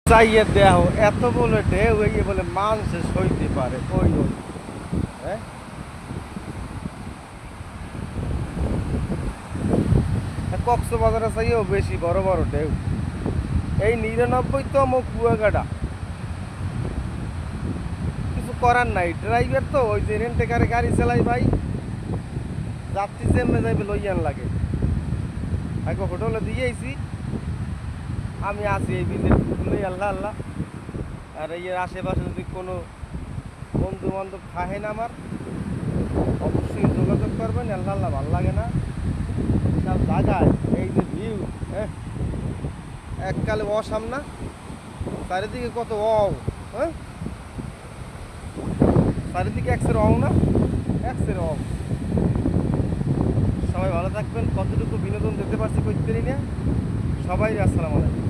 চাইয়ে দেহ এত বলে ঢেউ এই বলে মানুষে সইতে পারে ওই ওই হ্যাঁ কক্সবাজারে চাইয়েও বেশি বড় বড় ঢেউ এই 99তম কুয়াকাটা কিছু করার নাই ড্রাইভার তো ওই যে রেন্টে কারে গাড়ি চালাই ভাই যাত্রী যেমনে যাইবে লইয়ান লাগে আগে হোটেলে দিয়েছি আমি আছি এই বিলের টুকুলেই আল্লাহ আল্লাহ আর এর আশেপাশে যদি কোনো বন্ধু বান্ধব থাকেন আমার অবশ্যই যোগাযোগ করবেন আল্লাহ আল্লাহ ভালো লাগে না সব জায়গায় এই যে ভিউ হ্যাঁ এককালে অসামনা চারিদিকে কত হ্যাঁ চারিদিকে একসের না একসের সবাই ভালো থাকবেন কতটুকু বিনোদন দিতে পারছি করতে না সবাই আসসালামু আলাইকুম।